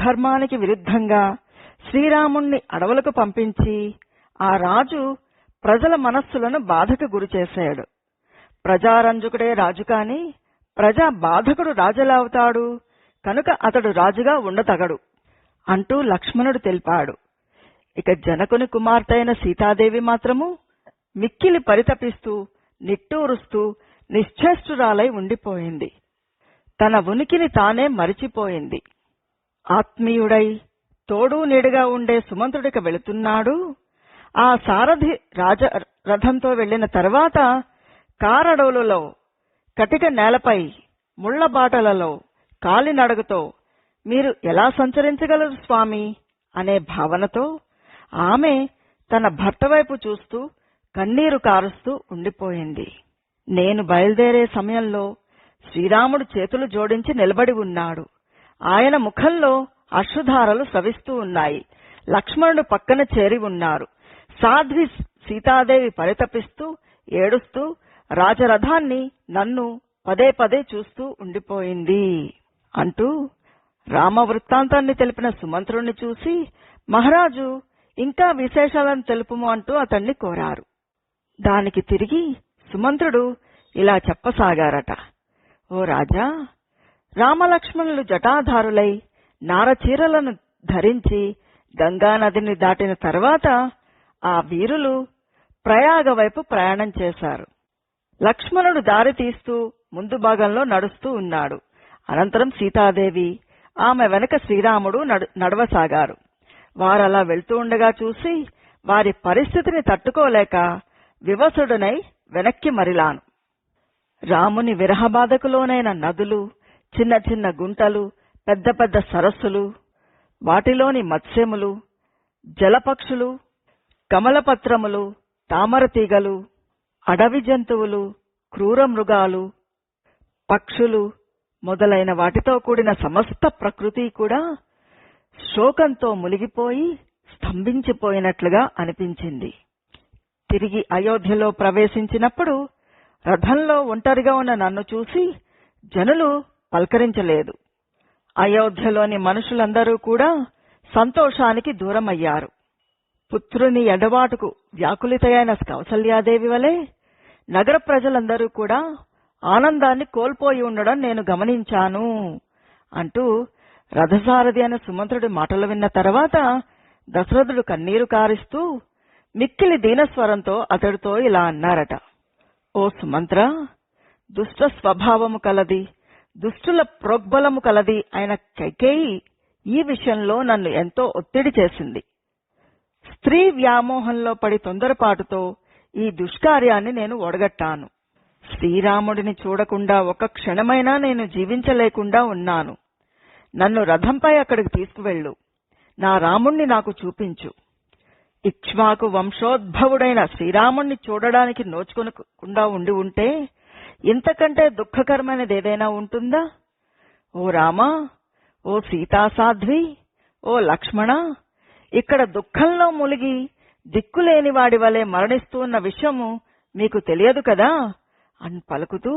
ధర్మానికి విరుద్ధంగా శ్రీరాముణ్ణి అడవులకు పంపించి ఆ రాజు ప్రజల మనస్సులను బాధకు గురిచేశాడు. ప్రజారంజకుడే రాజు కాని ప్రజా బాధకుడు రాజులా అవుతాడు, కనుక అతడు రాజుగా ఉండతగడు అంటూ లక్ష్మణుడు తెలిపాడు. ఇక జనకుని కుమార్తె అయిన సీతాదేవి మాత్రము మిక్కిలి పరితపిస్తూ నిట్టూరుస్తూ నిశ్చేష్టురాలై ఉండిపోయింది. తన ఉనికిని తానే మరిచిపోయింది. ఆత్మీయుడై తోడు నీడుగా ఉండే సుమంతుడికి వెళుతున్నాడు. ఆ సారథి రథంతో వెళ్లిన తర్వాత కారడవులలో, కటిక నేలపై, ముళ్ల బాటలలో కాలినడకతో మీరు ఎలా సంచరించగలరు స్వామి అనే భావనతో ఆమె తన భర్త వైపు చూస్తూ కన్నీరు కారుస్తూ ఉండిపోయింది. నేను బయలుదేరే సమయంలో శ్రీరాముడు చేతులు జోడించి నిలబడి ఉన్నాడు. ఆయన ముఖంలో అశ్రుధారలు స్రవిస్తూ ఉన్నాయి. లక్ష్మణుడు పక్కన చేరి ఉన్నారు. సాధ్వి సీతాదేవి పరితపిస్తూ ఏడుస్తూ రాజరథాన్ని నన్ను పదే పదే చూస్తూ ఉండిపోయింది అంటూ రామవృత్తాంతాన్ని తెలిపిన సుమంత్రుణ్ణి చూసి మహారాజు ఇంకా విశేషాలను తెలుపుము అంటూ అతన్ని కోరారు. దానికి తిరిగి సుమంత్రుడు ఇలా చెప్పసాగారట: ఓ రాజా, రామలక్ష్మణులు జటాధారులై నారచీరలను ధరించి గంగానదిని దాటిన తర్వాత ఆ వీరులు ప్రయాగ వైపు ప్రయాణం చేశారు. లక్ష్మణుడు దారి తీస్తూ ముందు భాగంలో నడుస్తూ ఉన్నాడు. అనంతరం సీతాదేవి, ఆమె వెనక శ్రీరాముడు నడవసాగారు. వారలా వెళ్తూ ఉండగా చూసి వారి పరిస్థితిని తట్టుకోలేక వివసుడనై వెనక్కి మరిలాను. రాముని విరహబాధకులోనైన నదులు, చిన్న చిన్న గుంటలు, పెద్ద పెద్ద సరస్సులు, వాటిలోని మత్స్యములు, జలపక్షులు, కమలపత్రములు, తామరతీగలు, అడవి జంతువులు, క్రూర మృగాలు, పక్షులు మొదలైన వాటితో కూడిన సమస్త ప్రకృతి కూడా శోకంతో మునిగిపోయి స్తంభించిపోయినట్లుగా అనిపించింది. తిరిగి అయోధ్యలో ప్రవేశించినప్పుడు రథంలో ఒంటరిగా ఉన్న నన్ను చూసి జనులు పలకరించలేదు. అయోధ్యలోని మనుషులందరూ కూడా సంతోషానికి దూరమయ్యారు. పుత్రుని ఎడబాటుకు వ్యాకులితయైన కౌసల్యాదేవి వలె నగర ప్రజలందరూ కూడా ఆనందాన్ని కోల్పోయి ఉండడం నేను గమనించాను అంటూ రథసారథి అయిన సుమంత్రుడి మాటలు విన్న తర్వాత దశరథుడు కన్నీరు కారిస్తూ మిక్కిలి దీనస్వరంతో అతడితో ఇలా అన్నారట. ఓ సుమంత్ర, దుష్ట స్వభావము కలది, దుష్టుల ప్రోగ్బలము కలది అయిన కైకేయి ఈ విషయంలో నన్ను ఎంతో ఒత్తిడి చేసింది. స్త్రీ వ్యామోహంలో పడి తొందరపాటుతో ఈ దుష్కార్యాన్ని నేను ఓడగట్టాను. శ్రీరాముడిని చూడకుండా ఒక క్షణమైనా నేను జీవించలేకుండా ఉన్నాను. నన్ను రథంపై అక్కడికి తీసుకువెళ్ళు, నా రాముణ్ణి నాకు చూపించు. ఇక్ష్వాకు వంశోద్భవుడైన శ్రీరాముణ్ణి చూడడానికి నోచుకొనకుండా ఉండి ఉంటే ఇంతకంటే దుఃఖకరమైనదేదైనా ఉంటుందా? ఓ రామా, ఓ సీతాసాధ్వి, ఓ లక్ష్మణ, ఇక్కడ దుఃఖంలో ములిగి దిక్కులేని వాడి వలె మరణిస్తూ ఉన్న విషయము మీకు తెలియదు కదా అని పలుకుతూ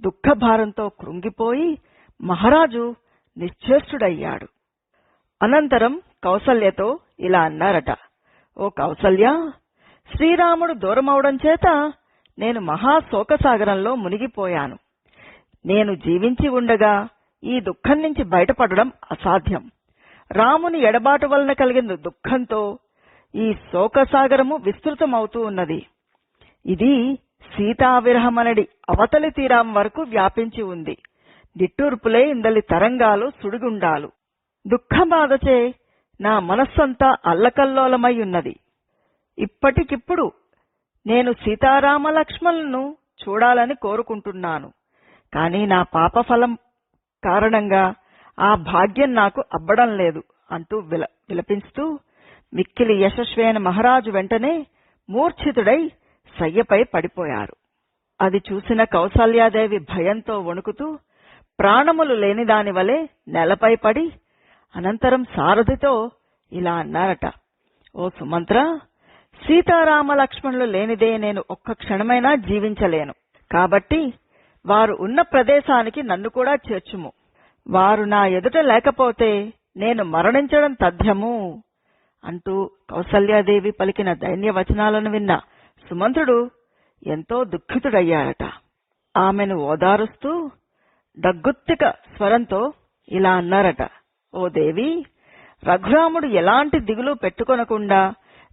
దుఃఖభారంతో కృంగిపోయి మహారాజు నిశ్చేష్టుడయ్యాడు. అనంతరం కౌసల్యతో ఇలా అన్నారట. ఓ కౌసల్య, శ్రీరాముడు దూరమవడం చేత నేను మహాశోకసాగరంలో మునిగిపోయాను. నేను జీవించి ఉండగా ఈ దుఃఖం నుంచి బయటపడడం అసాధ్యం. రాముని ఎడబాటు వలన కలిగిన దుఃఖంతో ఈ శోకసాగరము విస్తృతమవుతూ ఉన్నది. ఇది సీతావిరహమనడి అవతలి తీరం వరకు వ్యాపించి ఉంది. నిట్టూర్పులే ఇందలి తరంగాలు సుడిగుండాలు. దుఃఖబాధచే నా మనస్సంతా అల్లకల్లోలమై ఉన్నది. ఇప్పటికిప్పుడు నేను సీతారామ లక్ష్మణులను చూడాలని కోరుకుంటున్నాను. కాని నా పాపఫలం కారణంగా ఆ భాగ్యం నాకు అబ్బడం లేదు అంటూ విలపిస్తూ మిక్కిలి యశస్వైన మహారాజు వెంటనే మూర్ఛితుడై శయ్యపై పడిపోయారు. అది చూసిన కౌసల్యాదేవి భయంతో వణుకుతూ ప్రాణములు లేని దాని వలె నేలపై పడి అనంతరం సారథితో ఇలా అన్నారట. ఓ సుమంత్ర, సీతారామ లక్ష్మణులు లేనిదే నేను ఒక్క క్షణమైనా జీవించలేను. కాబట్టి వారు ఉన్న ప్రదేశానికి నన్ను కూడా చేర్చుము. వారు నా ఎదుట లేకపోతే నేను మరణించడం తథ్యము అంటూ కౌసల్యాదేవి పలికిన దైన్యవచనాలను విన్న సుమంత్రుడు ఎంతో దుఃఖితుడయ్యాడట. ఆమెను ఓదారుస్తూ దగ్గుత్తిక స్వరంతో ఇలా అన్నారట. ఓ దేవి, రఘురాముడు ఎలాంటి దిగులు పెట్టుకొనకుండా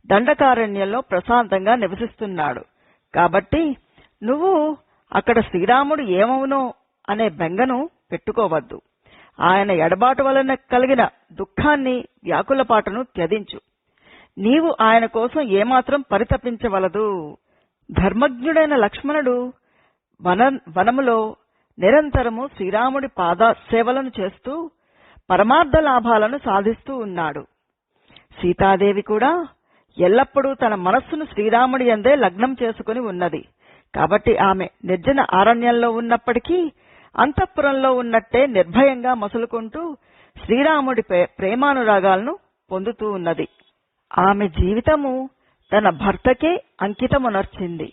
దండకారణ్యంలో ప్రశాంతంగా నివసిస్తున్నాడు. కాబట్టి నువ్వు అక్కడ శ్రీరాముడు ఏమవునో అనే బెంగను పెట్టుకోవద్దు. ఆయన ఎడబాటు వలన కలిగిన దుఃఖాన్ని, వ్యాకులపాటును త్యజించు. నీవు ఆయన కోసం ఏమాత్రం పరితపించవలదు. ధర్మజ్ఞుడైన లక్ష్మణుడు వనములో నిరంతరము శ్రీరాముడి పాద సేవలను చేస్తూ పరమార్థ లాభాలను సాధిస్తూ ఉన్నాడు. సీతాదేవి కూడా ఎల్లప్పుడూ తన మనస్సును శ్రీరాముడి యందే లగ్నం చేసుకుని ఉన్నది. కాబట్టి ఆమె నిర్జన అరణ్యంలో ఉన్నప్పటికీ అంతఃపురంలో ఉన్నట్టే నిర్భయంగా మసులుకుంటూ శ్రీరాముడి ప్రేమానురాగాలను పొందుతూ ఉన్నది. ఆమె జీవితము తన భర్తకే అంకితమునర్చింది.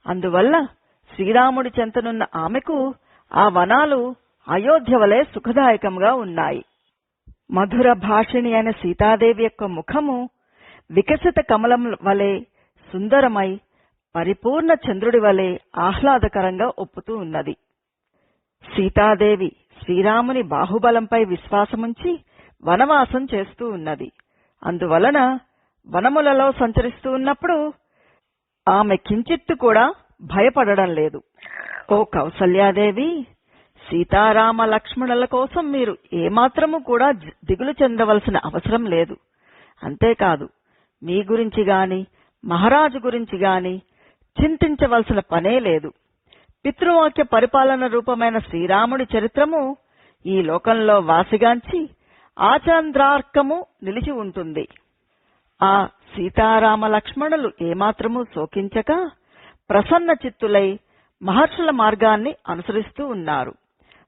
అందువల్ల శ్రీరాముడి చెంతనున్న ఆమెకు ఆ వనాలు అయోధ్య వలె సుఖదాయకంగా ఉన్నాయి. మధుర భాషిణి అయిన సీతాదేవి యొక్క ముఖము వికసిత కమలం వలె సుందరమై పరిపూర్ణ చంద్రుడి వలె ఆహ్లాదకరంగా ఒప్పుతూ ఉన్నది. సీతాదేవి శ్రీరాముని బాహుబలంపై విశ్వాసముంచి వనవాసం చేస్తూ ఉన్నది. అందువలన వనములలో సంచరిస్తూ ఉన్నప్పుడు ఆమె కించిత్తు కూడా భయపడడం లేదు. ఓ కౌసల్యాదేవి, సీతారామ లక్ష్మణుల కోసం మీరు ఏమాత్రము కూడా దిగులు చెందవలసిన అవసరం లేదు. అంతేకాదు, మీ గురించి గాని మహారాజు గురించి గాని చింతించవలసిన పనే లేదు. పితృవాక్య పరిపాలన రూపమైన శ్రీరాముడి చరిత్రము ఈ లోకంలో వాసిగాంచి ఆచంద్రార్కము నిలిచి ఉంటుంది. ఆ సీతారామ లక్ష్మణులు ఏమాత్రము శోకించక ప్రసన్న చిత్తులై మహర్షుల మార్గాన్ని అనుసరిస్తూ ఉన్నారు.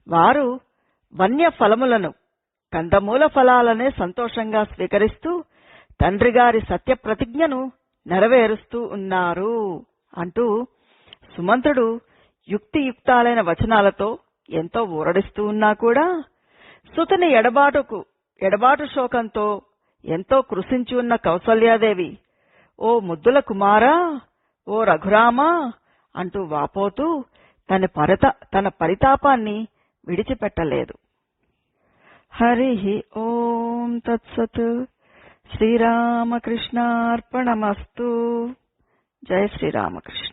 వారు వన్య ఫలములను, కందమూల ఫలాలనే సంతోషంగా స్వీకరిస్తూ తండ్రి గారి సత్యప్రతిజ్ఞను నెరవేరుస్తూ ఉన్నారు అంటూ సుమంత్రుడు యుక్తియుక్తాలైన వచనాలతో ఎంతో ఊరడిస్తూ ఉన్నా కూడా సుతుని ఎడబాటు శోకంతో ఎంతో కృశించి ఉన్న కౌసల్యాదేవి ఓ ముద్దుల కుమారా, ఓ రఘురామా అంటూ వాపోతూ తన పరితాపాన్ని విడిచిపెట్టలేదు. హరి ఓం తత్సత్. శ్రీరామకృష్ణార్పణమస్తు. జయ శ్రీరామకృష్ణ.